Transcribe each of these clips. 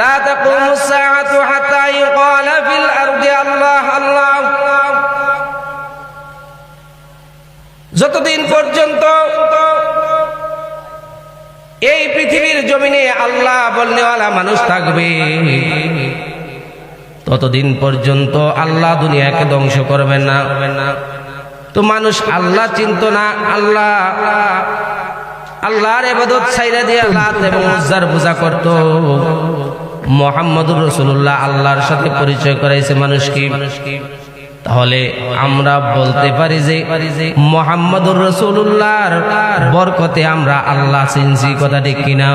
লা তাকুমুস সাআতু হাত্তা ইউকালা ফিল আরদি আল্লাহ আল্লাহ। যতদিন পর্যন্ত এই পৃথিবীর জমিনে আল্লাহ বলনেওয়ালা মানুষ থাকবে, ততদিন পর্যন্ত আল্লাহ দুনিয়াকে ধ্বংস করবেন না। তো মানুষ আল্লাহ চিনত না, আল্লাহর ইবাদত ছাইরা দিয়ে লাত এবং উজ্জার পূজা করত। মুহাম্মদুর রাসূলুল্লাহ আল্লাহর সাথে পরিচয় করাইছে মানুষকে। তাহলে আমরা বলতে পারি যে মুহাম্মদুর রাসূলুল্লাহর বরকতে আমরা আল্লাহ চিনছি, কথা ঠিক কিনা?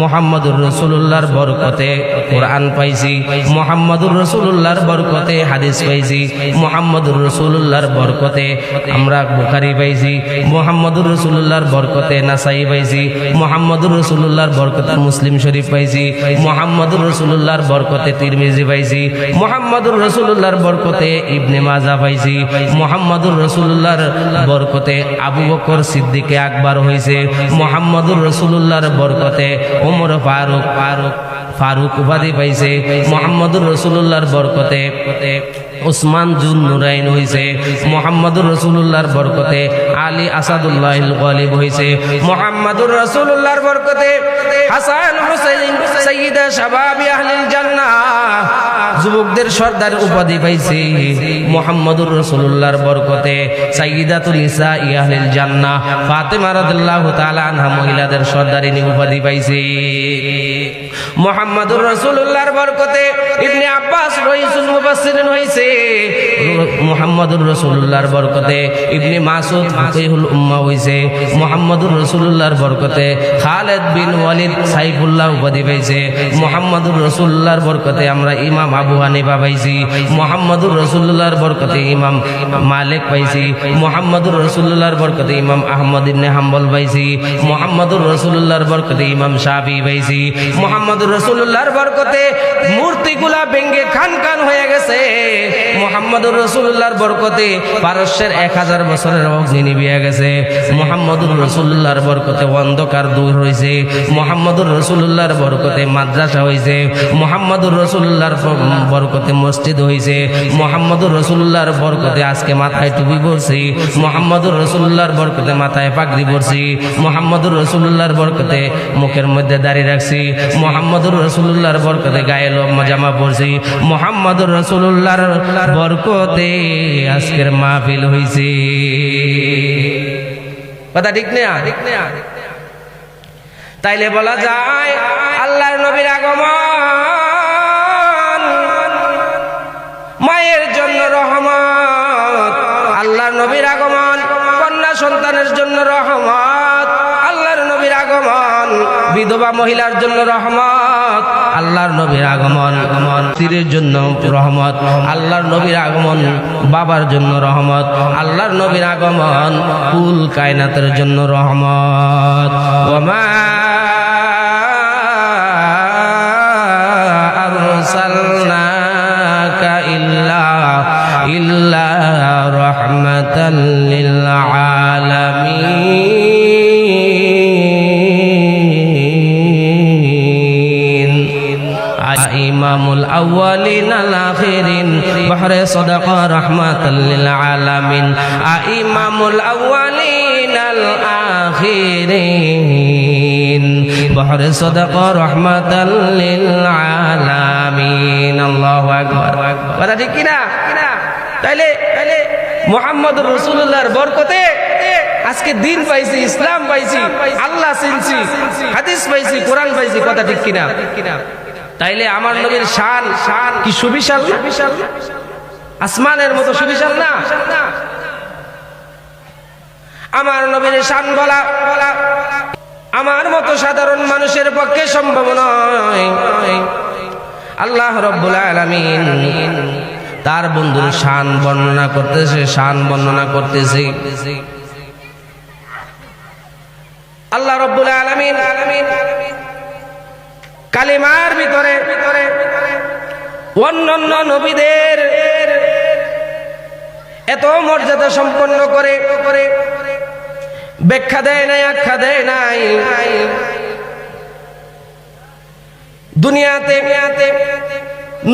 মুহাম্মদুর রাসূলুল্লাহর বরকতে কোরআন পাইছি, মুহাম্মদুর রাসূলুল্লাহর বরকতে হাদিস পাইছি, মুহাম্মদুর রাসূলুল্লাহর বরকতে আমরা বুখারী পাইছি, মুহাম্মদুর রাসূলুল্লাহর বরকতে নাসাই পাইছি, মুহাম্মদুর রাসূলুল্লাহর বরকতে মুসলিম শরীফ পাইছি, মুহাম্মদুর রাসূলুল্লাহর বরকতে তিরমিজি পাইছি, মুহাম্মদুর রাসূলুল্লাহর বরকতে ইবনে মাজা পাইছি, মুহাম্মদুর রাসূলুল্লাহর বরকতে আবু বকর সিদ্দিক আকবর হইছে, মুহাম্মদুর রাসূলুল্লাহর বরকতে ওমর ফারুক উপাধি পাইছে, মুহাম্মদুর রাসূলুল্লাহর বরকতে উসমান জুন নুরাইন হইছে, মুহাম্মদুর রাসূলুল্লাহর বরকতে আলী আসাদুল্লাহিল গালিব হইছে, মুহাম্মদুর রাসূলুল্লাহর বরকতে হাসান হুসাইন সাইয়্যিদা শাবাবি আহলিল জান্নাহ যুবকদের সর্দার উপাধি পাইছে, মুহাম্মদুর রাসূলুল্লাহর বরকতে সাইয়্যিদাতুল নিসাই আহলিল জান্নাহ ফাতেমা রাদিয়াল্লাহু তাআলা আনহা মহিলাদের সর্দারিনী উপাধি পাইছে, মুহাম্মদুর রাসূলুল্লাহর বরকতে ইবনে আব্বাস রাইসুল মুফাসসিরিন হইছে, মুহাম্মদুর রাসূলুল্লাহর বরকতে ইবনে মাসউদ ফাকিহুল উম্মাহ হইছে, মুহাম্মদুর রাসূলুল্লাহর বরকতে খালিদ বিন ওয়ালিদ সাইফুল্লাহ উপাধি পাইছে, মুহাম্মদুর রাসূলুল্লাহর বরকতে আমরা ইমাম আবু হানিফা পাইছি, মুহাম্মদুর রাসূলুল্লাহর বরকতে ইমাম মালিক পাইছি, মুহাম্মদুর রাসূলুল্লাহর বরকতে ইমাম আহমদ ইবনে হাম্বল পাইছি, মুহাম্মদুর রাসূলুল্লাহর বরকতে ইমাম শাফি পাইছি, মুহাম্মদুর রাসূলুল্লাহর বরকতে মূর্তিগুলা ভেঙে খান খান হয়ে গেছে, মুহাম্মদুর রাসূলুল্লাহর বরকতে পারস্যের 1000 বছরের অগ্নি নিভিয়ে গেছে, মুহাম্মদুর রাসূলুল্লাহর বরকতে অন্ধকার দূর হইছে, মুহাম্মদুর রাসূলুল্লাহর বরকতে মাদ্রাসা হইছে, মুহাম্মদুর রাসূলুল্লাহর বরকতে মসজিদ হইছে, মুহাম্মদুর রাসূলুল্লাহর বরকতে আজকে মাথায় টুপি পরছি, মুহাম্মদুর রাসূলুল্লাহর বরকতে মাথায় পাগড়ি পরছি, মুহাম্মদুর রাসূলুল্লাহর বরকতে মুখের মধ্যে দাড়ি রাখছি, মুহাম্মদুর রাসূলুল্লাহর বরকতে গায়ে লম্বা জামা পরছি, মুহাম্মদুর রাসূলুল্লাহর বরকতে আজকের মাহফিল হইছে, কথা ঠিক না? তাইলে বলা যায় আল্লাহর নবীর আগমন মায়ের জন্য রহমত, আল্লাহর নবীর আগমন কন্যা সন্তানের জন্য রহমত, আল্লাহর নবীর আগমন বিধবা মহিলার জন্য রহমত, আল্লাহর নবীর আগমন স্ত্রীর জন্য রহমত, আল্লাহর নবীর আগমন বাবার জন্য রহমত, আল্লাহর নবীর আগমন কুল কায়নাতের জন্য রহমত। ওমা আরসালনাকা ইল্লা রাহমাতাল লিল আলামিন। ইমামুল আউয়ালিন আল আখিরিন বহরে সাদাকা রাহমাতাল লিল আলামিন, ইমামুল আউয়ালিন আল আখিরিন বহরে সাদাকা রাহমাতাল লিল আলামিন। আল্লাহু আকবার, কথা ঠিক কিনা? তাইলে মুহাম্মদুর রাসূলুল্লাহর বরকতে আজকে দিন পাইছি, ইসলাম পাইছি, আল্লাহ চিনছি, হাদিস পাইছি, কোরআন পাইছি, কথা ঠিক কিনা? তাইলে আমার নবীর শান কি সুবিশাল? আসমানের মতো সুবিশাল না? আমার নবীর শান বলা আমার মতো সাধারণ মানুষের পক্ষে সম্ভব নয়। আল্লাহ রাব্বুল আলামিন তার বন্ধুর শান বর্ণনা করতেছে, আল্লাহ রাব্বুল আলামিন কালিমার ভিতরে অন্যান্য নবীদের এত মর্যাদা সম্পন্ন করে ব্যাখ্যা দেয় নাই, আখ্যা দেয় নাই। দুনিয়াতে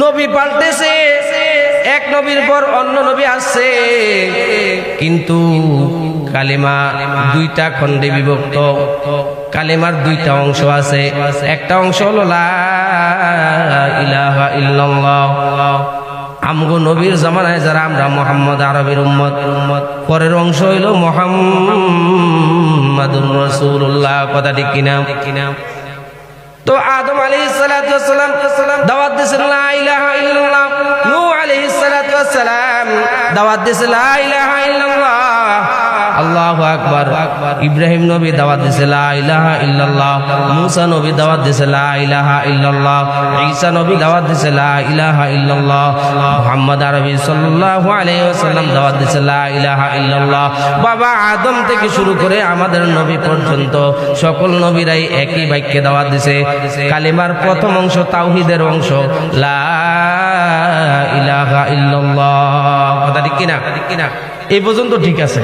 নবী পাল্টেছে, এক নবীর পর অন্য নবী আসছে, কিন্তু কালিমা দুইটা খণ্ডে বিভক্ত। কালিমার দুইটা অংশ আছে। একটা অংশ হলো লা ইলাহা ইল্লাল্লাহ। আমগো নবীর জামানায় যারা আমরা মুহাম্মদ আরবির উম্মত, পরের অংশ হইল মুহাম্মাদুর রাসূলুল্লাহ। কথা ঠিক কিনা? তো আদম আলাইহিস সালাতু ওয়াস সালাম দাওয়াত দিয়েছেন লা ইলাহা ইল্লাল্লাহ। নূহ আলাইহিস সালাতু ওয়াস সালাম দাওয়াত দিয়েছেন লা ইলাহা ইল্লাল্লাহ। আল্লাহু আকবার। ইব্রাহিম নবী দাওয়াত দিয়েছেন লা ইলাহা ইল্লাল্লাহ। মুসা নবী দাওয়াত দিয়েছেন লা ইলাহা ইল্লাল্লাহ। ঈসা নবী দাওয়াত দিয়েছেন লা ইলাহা ইল্লাল্লাহ। মুহাম্মদ আরবি সাল্লাল্লাহু আলাইহি ওয়াসাল্লাম দাওয়াত দিয়েছেন লা ইলাহা ইল্লাল্লাহ। বাবা আদম থেকে শুরু করে আমাদের নবী পর্যন্ত সকল নবীরাই একই বাক্যে দাওয়াত দিয়েছে। কালিমার প্রথম অংশ তাওহীদের অংশ, লা ইলাহা ইল্লাল্লাহ। কথা ঠিক কিনা? এই পর্যন্ত ঠিক আছে।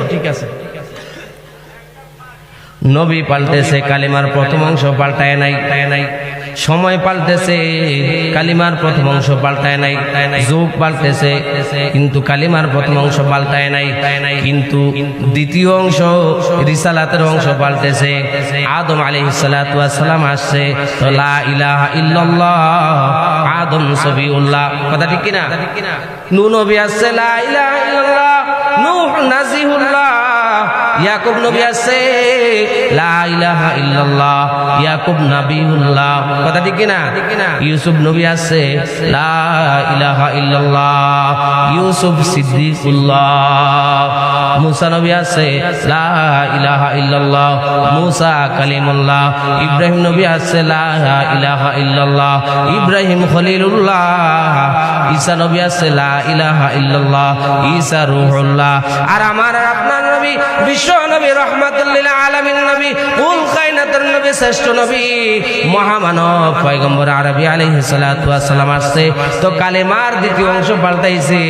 নবী পাল্টেছে, কালিমার প্রথম অংশ পাল্টায় নাই। সময় পাল্টেছে, কালিমার প্রথম অংশ পাল্টায় নাই। যুগ পাল্টেছে, কিন্তু কালিমার প্রথম অংশ পাল্টায় নাই। কিন্তু দ্বিতীয় অংশ রিসালাতের অংশ পাল্টেছে। আদম আলাইহিস সালাতু ওয়াস সালাম আসছে, তো লা ইলাহা ইল্লাল্লাহ, আদম সবিউল্লাহ। কথা ঠিক কিনা? নূহ নবী আসছে, লা ইলাহা ইল্লাল্লাহ, নূহ নাজিহুল্লাহ। ইয়াকুব নবী আসছে, লা ইলাহা ইল্লাল্লাহ, ইয়াকুব নবিউল্লাহ। কথা ঠিক কিনা? ইউসুফ নবী আসছে, লা ইলাহা ইল্লাল্লাহ, ইউসুফ সিদ্দিকুল্লাহ। মুসা নবী আসছে, লা ইলাহা ইল্লাল্লাহ, মুসা কালিমুল্লাহ। ইব্রাহিম নবী আসছে, লা ইলাহা ইল্লাল্লাহ, ইব্রাহিম খলিলুল্লাহ। ঈসা নবী আসছে, লা ইলাহা ইল্লাল্লাহ, ঈসা রূহুল্লাহ। আর আমার আপনার নবী, বিশ্ব নবী, রহমাতুল লিল আলামিন নবী, কুল কায়নাতের নবী, শ্রেষ্ঠ নবী, মহামানব পয়গম্বর আরবি আলাইহিস সালাতু ওয়াস সালাম আসছে। তো কালেমার দ্বিতীয় অংশ পাল্টাইছে,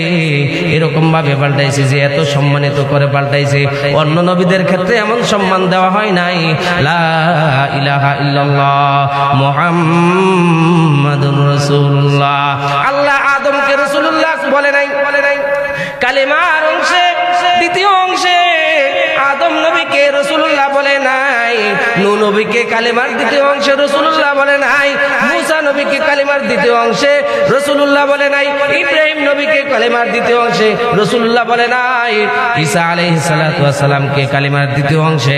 এরকম ভাবে পাল্টাইছে যে এত সম্মানিত করে পাল্টাইছে। অন্য নবীদের ক্ষেত্রে এমন সম্মান দেওয়া হয় নাই। লা ইলাহা ইল্লাল্লাহ মুহাম্মাদুর রাসূলুল্লাহ। আল্লাহ আদমকে রাসূলুল্লাহ বলে নাই। কালেমার অংশে দ্বিতীয় অংশে আদম নবীকে রাসূলুল্লাহ বলে নাই। নূহ নবীকে কালেমার দ্বিতীয় অংশে রাসূলুল্লাহ বলে নাই। মুসা নবীকে কালেমার দ্বিতীয় অংশে রাসূলুল্লাহ বলে নাই। ইব্রাহিম নবীকে কালেমার দ্বিতীয় অংশে রাসূলুল্লাহ বলে নাই। ঈসা আলাইহিস সালাতু ওয়াস সালামকে কালেমার দ্বিতীয় অংশে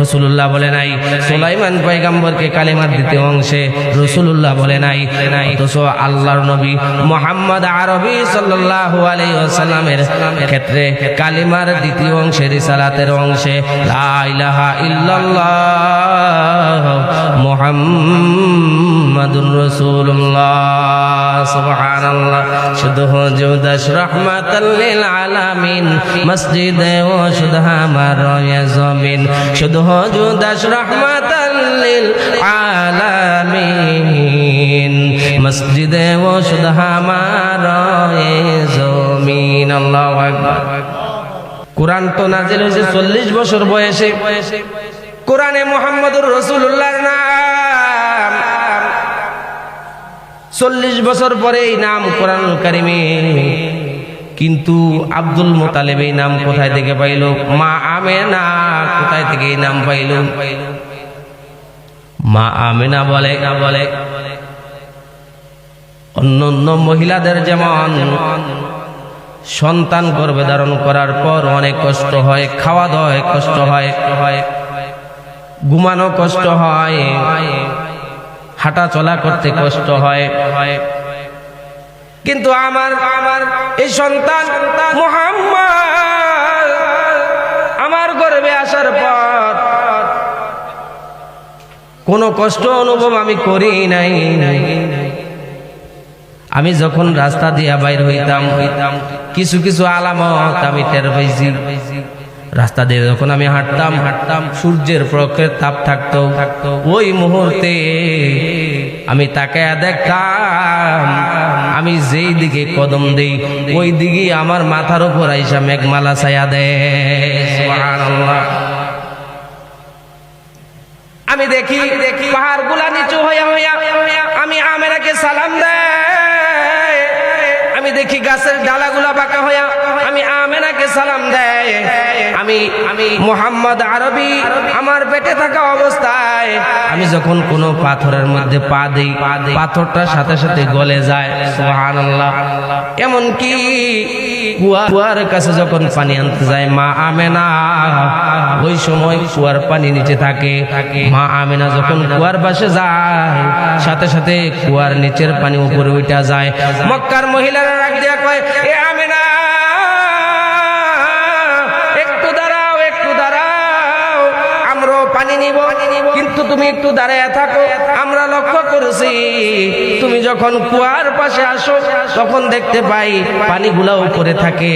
রাসূলুল্লাহ বলে নাই। সুলাইমান পয়গম্বরকে কালেমার দ্বিতীয় অংশে রাসূলুল্লাহ বলে নাই। অথচ আল্লাহর নবী মুহাম্মদ আরবি সাল্লাল্লাহু আলাইহি ওয়াসাল্লামের ক্ষেত্রে কালিমার দ্বিতীয় অংশে রিসালাতের অংশে লা ইলাহা ইল্লাল্লাহ মুহাম্মাদুর রাসূলুল্লাহ। সুবহানাল্লাহ। শুধু হুজুদাস রাহমাতাল লিল আলামিন, মসজিদে ও শুধু আমার জমিন। শুধু হুজুদাস রাহমাতাল লিল আলামিন, মসজিদে ও শুধু আমার জমিন। আল্লাহু আকবার। কোরআন তো নাজিল হয়েছে 40 বছর বয়সে। কোরআনে মুহাম্মদুর রাসূলুল্লাহর নাম 40 বছর পরে এই নাম কোরআনুল কারীমে। কিন্তু আব্দুল মুতালিব এই নাম কোথায় থেকে পাইল? মা আমেনা কোথায় থেকে এই নাম পাইল? মা আমেনা বলে অন্য মহিলাদের যেমন সন্তান গর্ভে ধারণ করার পর অনেক কষ্ট হয়, খাওয়া দাওয়ায় কষ্ট হয়, ঘুমানো কষ্ট হয়, হাঁটা চলা করতে কষ্ট হয়, কিন্তু আমার এই সন্তান মুহাম্মদ আমার গর্ভে আসার পর কোনো কষ্ট অনুভব আমি করি নাই। আমি যখন রাস্তা দিয়া বাইর হইতাম কিছু কিছু আলামত আমি টের পাইছি। রাস্তা দিয়ে যখন আমি হাঁটতাম সূর্যের প্রখর তাপ থাকতো, ওই মুহূর্তে আমি তাকায়া দেখতাম আমি যেই দিকে কদম দেই ওই দিকে আমার মাথার উপর আইসা মেঘমালা ছায়া দেয়। সুবহানাল্লাহ। আমি দেখি পাহাড় গুলা নিচু হইয়া আমি সালাম দেয়, আমি দেখি গাছের ডালাগুলা বাঁকা হইয়া আমি আমেনাকে সালাম দেয়। আমি মুহাম্মদ আরবি আমার পেটে থাকা অবস্থায় আমি যখন কোনো পাথরের মধ্যে পা দিই, পাথরটার সাথে সাথে গলে যায়। সুবহানাল্লাহ। এমন কি কুয়ার কাছে যখন পানি আনতে যায় মা আমেনা, ওই সময় কুয়ার পানি নিচে থাকে। মা আমেনা যখন কুয়ার পাশে যায়, সাথে সাথে কুয়ার নিচের পানি উপরে উঠা যায়। মক্কার মহিলারা রাগ দিয়া কয়, এ আমেনা একটু দাঁড়াও, একটু দাঁড়াও, আমরাও পানি নিব, কিন্তু তুমি একটু দাঁড়ায় থাকো। আমরা লক্ষ্য করেছি তুমি যখন কুয়ার পাশে আসো তখন দেখতে পাই পানিগুলা উপরে থাকে,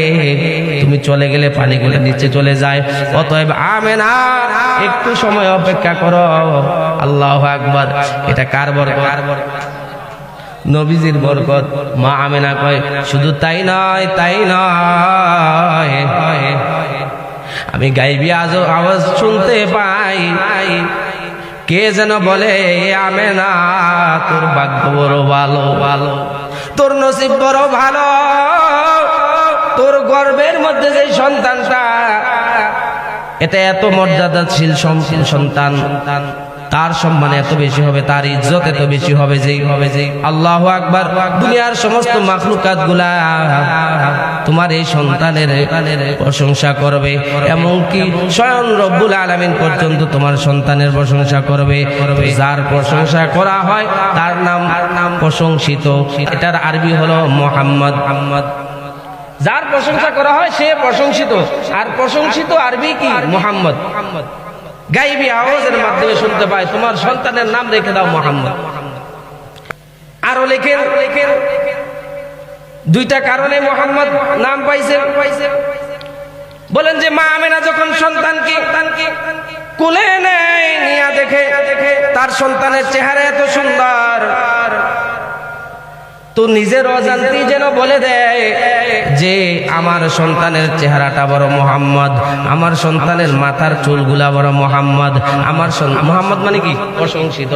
তুমি চলে গেলে পানিগুলো নিচে চলে যায়। অতএব আমেনা একটু সময় অপেক্ষা করো। আল্লাহু আকবার। এটা কার বরকত? নবীজির বরকত। মা আমেনা কয়, শুধু তাই নয়, তাই নয়, আমি গাইবি আওয়াজ শুনতে পাই, কে যেন বলে, আমেনা তোর ভাগ্য বড় ভালো, ভালো, তোর নসিব বড় ভালো, তোর গর্ভের মধ্যে যে সন্তানটা, এটা এত মর্যাদাশীল সন্তান, তার সম্মান এত বেশি হবে, তার ইজ্জত এত বেশি হবে যে আল্লাহু আকবার। দুনিয়ার সমস্ত মাখলুকাত গুলা তোমার এই সন্তানের প্রশংসা করবে, এমনকি স্বয়ং রব্বুল আলামিন পর্যন্ত তোমার সন্তানের প্রশংসা করবে। যার প্রশংসা করা হয় তার নাম প্রশংসিত। এটার আরবি হলো মুহাম্মদ। যার প্রশংসা করা হয় সে প্রশংসিত, আর প্রশংসিত আরবি কি? মুহাম্মদ। গাইবি আওয়াজের মাধ্যমে শুনতে পাই, তোমার সন্তানের নাম রেখে দাও মুহাম্মদ। আরো লেখেন, দুইটা কারণে মুহাম্মদ নাম পাইছে। বলেন যে মা আমেনা যখন সন্তানকে কোলে নেয়, নিয়া দেখে তার সন্তানের চেহারা এত সুন্দর, তো নিজের অজান্তেই যেন বলে দেয় যে আমার সন্তানের চেহারাটা বড় মুহাম্মদ, আমার সন্তানের মাথার চুলগুলা বড় মুহাম্মদ, আমার মুহাম্মদ মানে কি? প্রশংসিত।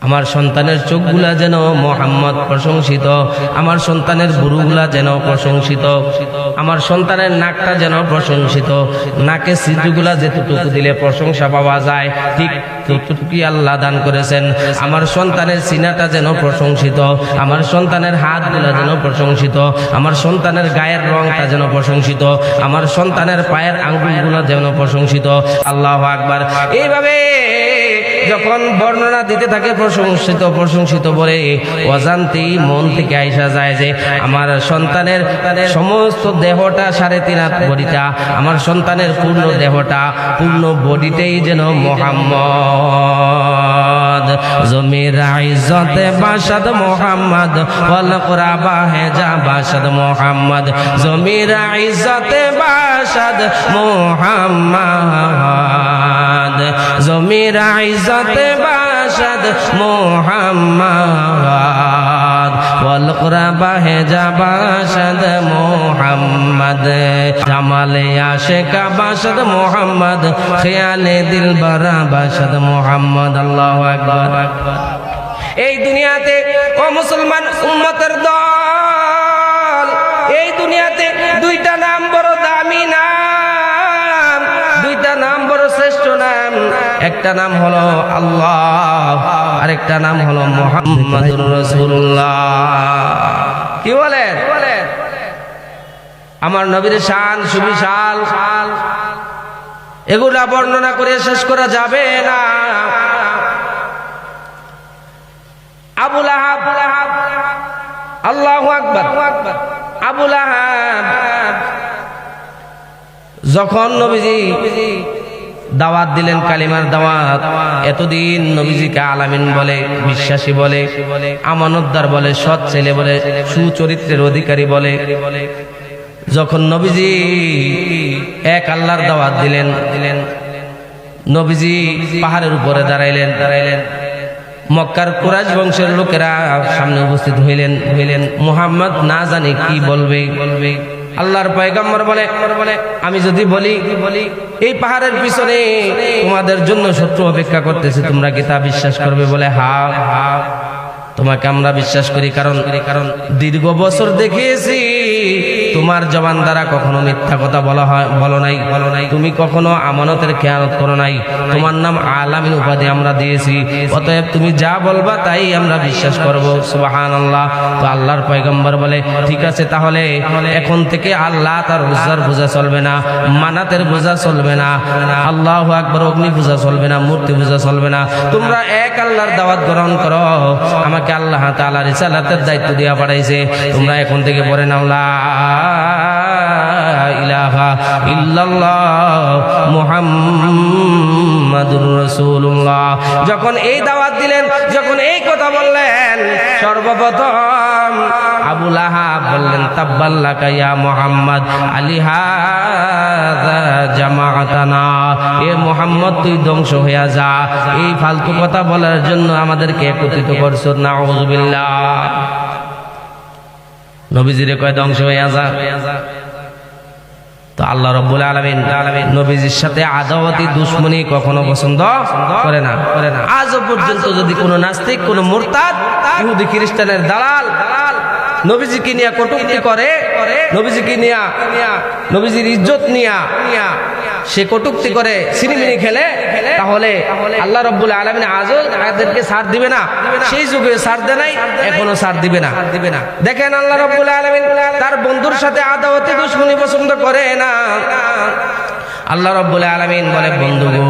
আমার সন্তানের চোখগুলা যেন মুহাম্মদ প্রশংসিত, আমার সন্তানের বুড়ুগুলা যেন প্রশংসিত, আমার সন্তানের নাকটা যেন প্রশংসিত, নাকে সিজুগুলা যেটুকু দিলে প্রশংসা পাওয়া যায় ঠিক ততটুকুই আল্লাহ দান করেছেন। আমার সন্তানের সিনাটা যেন প্রশংসিত, আমার সন্তানের হাতগুলা যেন প্রশংসিত, আমার সন্তানের গায়ের রংটা যেন প্রশংসিত, আমার সন্তানের পায়ের আঙ্গুলগুলো যেন প্রশংসিত। আল্লাহু আকবার। এইভাবে যখন বর্ণনা দিতে থাকে প্রশংসিত প্রশংসিত বলে, অজান্তেই মন থেকে আইসা যায় যে আমার সন্তানের সমস্ত দেহটা 3.5 হাত বডিটা, আমার সন্তানের পূর্ণ দেহটা, পূর্ণ বডিতেই যেন মুহাম্মদ। জমির ইজ্জতে বাসাদ মুহাম্মদ, ওয়াল কুরবা হেজা বাসাদ মুহাম্মদ। জমির ইজ্জতে বাসাদ মুহাম্মদ, জমির ইজ্জতে বাসাদ মুহাম্মদ, ওয়াল কুরবা হেজা বাসাদ মুহাম্মদ। জামালে আশিকা বাসাদ মুহাম্মদ, খেয়ালে দিলবরা বাসাদ মুহাম্মদ। আল্লাহু আকবার। এই দুনিয়াতে ও মুসলমান উম্মতের দল, এই দুনিয়াতে দুইটা নাম বড় দামি নাম, দুইটা নাম বড় শ্রেষ্ঠ নাম। একটা নাম হলো আল্লাহ, আরেকটা নাম হলো মুহাম্মাদুর রাসূলুল্লাহ। কি বলেন? আমার নবীর শান সুবিশাল, এগুলা বর্ণনা করে শেষ করা যাবে না। আবু লাহাব, আল্লাহু আকবার, আবু লাহাব যখন নবীজি দাওয়াত দিলেন, কালিমার দাওয়াত, এতদিন নবীজিকে আলামিন বলে, বিশ্বাসী বলে, আমানতদার বলে, সৎ ছেলে বলে, সুচরিত্রের অধিকারী বলে, যখন নবীজি এক আল্লাহর দাওয়াত দিলেন, নবীজি পাহাড়ের উপরে দাঁড়াইলেন। মক্কার কুরাইশ বংশের লোকেরা সামনে উপস্থিত হইলেন। মুহাম্মদ না জানি কি বলবে। আল্লাহর পয়গম্বর বলে, আমি যদি বলি এই পাহাড়ের পিছনে তোমাদের জন্য শত্রু অপেক্ষা করতেছে, তোমরা কি তা বিশ্বাস করবে? বলে হ্যাঁ। তোমাকে আমরা বিশ্বাস করি, কারণ দীর্ঘ বছর দেখিয়েছি তোমার জবান দ্বারা কখনো মিথ্যা কথা বলো নাই। তুমি কখনো আমানতের খেয়ানত করো নাই। তোমার নাম আলামিন উপাধি আমরা দিয়েছি, অতএব তুমি যা বলবা তাই আমরা বিশ্বাস করব। সুবহানাল্লাহ। তো আল্লাহর পয়গম্বর বলে, ঠিক আছে, তাহলে এখন থেকে আল্লাহ তার উজ্জার পূজা চলবে না, মানাতের পূজা চলবে না, আল্লাহু আকবার অগ্নি পূজা চলবে না, মূর্তি পূজা চলবে না। তোমরা এক আল্লাহর দাওয়াত গ্রহণ করো। আমাকে আল্লাহ তাআলা রিসালাতের দায়িত্ব দিয়া পাঠাইছে। তোমরা এখন থেকে পড়ে নাও লা ইলাহা ইল্লাল্লাহ মুহাম্মাদুর রাসূলুল্লাহ। যখন এই দাওয়াত দিলেন, যখন এই কথা বললেন, সর্বপ্রথম আবু লাহাব বললেন, তাব্বাল্লাকা ইয়া মুহাম্মদ আলিহাযা জামাআতানা। এ মুহাম্মদ, তুই ধ্বংস হইয়া যা, এই ফালতু কথা বলার জন্য আমাদেরকে একত্রিত করছো। নাউযুবিল্লাহ। নবীজিরে কয় ধ্বংস হইয়া যা। তো আল্লাহ রাব্বুল আলামিন নবীজির সাথে আদাওয়াতি দুশমনী কখনো পছন্দ করে না। আজও পর্যন্ত যদি কোনো নাস্তিক, কোনো মুরতাদ, ইহুদি খ্রিস্টানের দালাল নবীজিকে নিয়ে কটূক্তি করে, নবীজিকে নিয়ে, নবীজির ইজ্জত নিয়ে সে কটূক্তি করে, সিনেমিনি খেলে, তাহলে আল্লাহ রাব্বুল আলামিন আজও তাদেরকে ছাড় দিবে না। সেই যুগে ছাড় দেয় নাই, এখনো ছাড় দিবে না। দেখেন, আল্লাহ রাব্বুল আলামিন তার বন্ধুর সাথে আদাওয়াতি দুশমনী পছন্দ করে না। আল্লাহ রাব্বুল আলামিন বলে, বন্ধু গো,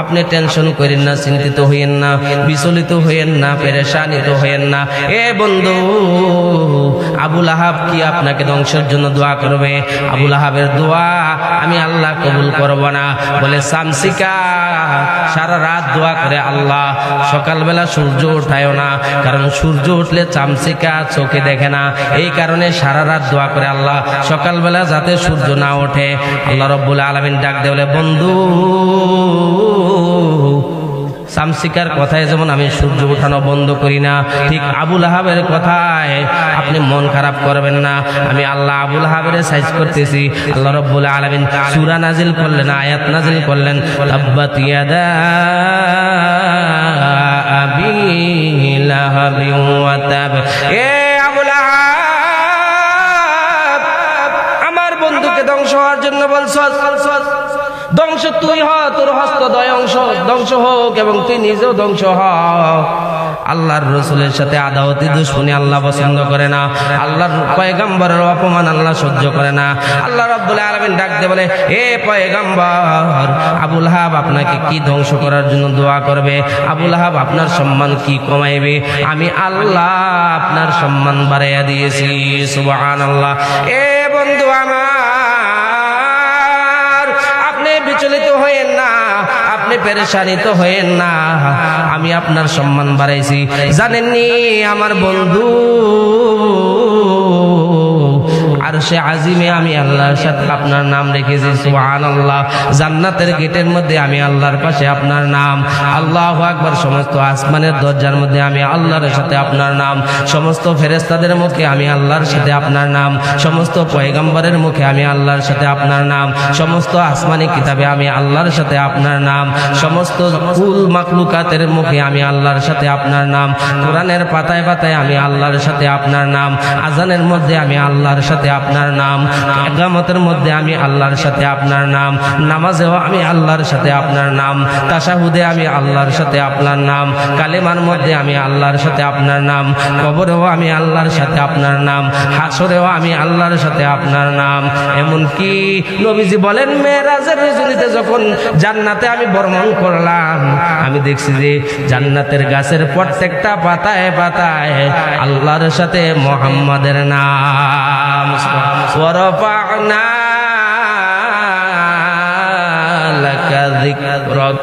আপনি টেনশন করেন না, চিন্তিত হইয়েন না, বিচলিত হইয়েন না, পেরেশানিত হইয়েন না। এ বন্ধু, আবু লাহাব কি আপনাকে ধ্বংসের জন্য দোয়া করবে? আবু লাহাবের দোয়া আমি আল্লাহ কবুল করব না। বলে, শামসিকা সারা রাত দোয়া করে, আল্লাহ সকালবেলা সূর্য উঠায়ও না, কারণ সূর্য উঠলে চামচিকা চোখে দেখে না। এই কারণে সারা রাত দোয়া করে, আল্লাহ সকালবেলা যাতে সূর্য না ওঠে। আল্লাহ রাব্বুল আলামিন ডাক দিয়ে বলে, বন্ধু, শামসিকার কথায় যেমন আমি সূর্য উঠানো বন্ধ করি না, ঠিক আবু লাহাবের কথায় আপনি মন খারাপ করবেন না। আমি আল্লাহ আবু লাহাবের সাইজ করতেছি। আল্লাহ রাব্বুল আলামিন সূরা নাজিল করলেন, আয়াত নাজিল করলেন, তাব্বাত ইয়াদা আবি লাহাবি ওয়া তাব। এ আবু লাহাব, আমার বন্ধুকে ধ্বংস হওয়ার জন্য বলছস, ধ্বংস তুই হ, তোর হস্তদ্বয় অংশ ধ্বংস হোক এবং তুই নিজেও ধ্বংস হ। আল্লাহর রাসূলের সাথে আদাওয়াতি দুশমনী আল্লাহ পছন্দ করে না। আল্লাহর পয়গম্বরের অপমান আল্লাহ সহ্য করে না। আল্লাহ রাব্বুল আলামিন ডাক দিয়ে বলে, হে পয়গম্বর, আবু লাহাব আপনাকে কি ধ্বংস করার জন্য দোয়া করবে? আবু লাহাব আপনার সম্মান কি কমাইবে? আমি আল্লাহ আপনার সম্মান বাড়াইয়া দিয়েছি। সুবহানাল্লাহ। এ বন্ধু আমার, আপনি বিচলিত হয়েন না, আপনি পেরেশানিত হয়েন না, আমি আপনার সম্মান বাড়াইছি। জানেননি আমার বন্ধু, আরশে আজিমে আমি আল্লাহর সাথে আপনার নাম রেখেছি। সুবহানাল্লাহ। জান্নাতের গেটের মধ্যে আমি আল্লাহর পাশে আপনার নাম। আল্লাহু আকবার। সমস্ত আসমানের দরজার মধ্যে আমি আল্লাহর সাথে আপনার নাম। সমস্ত ফেরেশতাদের মুখে আমি আল্লাহর সাথে আপনার নাম। সমস্ত পয়গম্বরের মুখে আমি আল্লাহর সাথে আপনার নাম। সমস্ত আসমানি কিতাবে আমি আল্লাহর সাথে আপনার নাম। সমস্ত কুল মাখলুকাতের মুখে আমি আল্লাহর সাথে আপনার নাম। কোরআনের পাতায় পাতায় আমি আল্লাহর সাথে আপনার নাম। আজানের মধ্যে আমি আল্লাহর সাথে আপনার নাম। ইকামতের মধ্যে আমি আল্লাহর সাথে আপনার নাম। নামাজেও আমি আল্লাহর সাথে আপনার নাম। তাশাহুদে আমি আল্লাহর সাথে আপনার নাম। কালেমার মধ্যে আমি আল্লাহর সাথে আপনার নাম। কবরেও আমি আল্লাহর সাথে আপনার নাম। হাসরেও আমি আল্লাহর সাথে আপনার নাম। এমনকি নবীজি বলেন, মেরাজের রজনীতে যখন জান্নাতে আমি ভ্রমণ করলাম, আমি দেখছি যে জান্নাতের গাছের প্রত্যেকটা পাতায় পাতায় আল্লাহর সাথে মুহাম্মাদের নাম। ওয়ারাফা'না লাকা যিকরাক।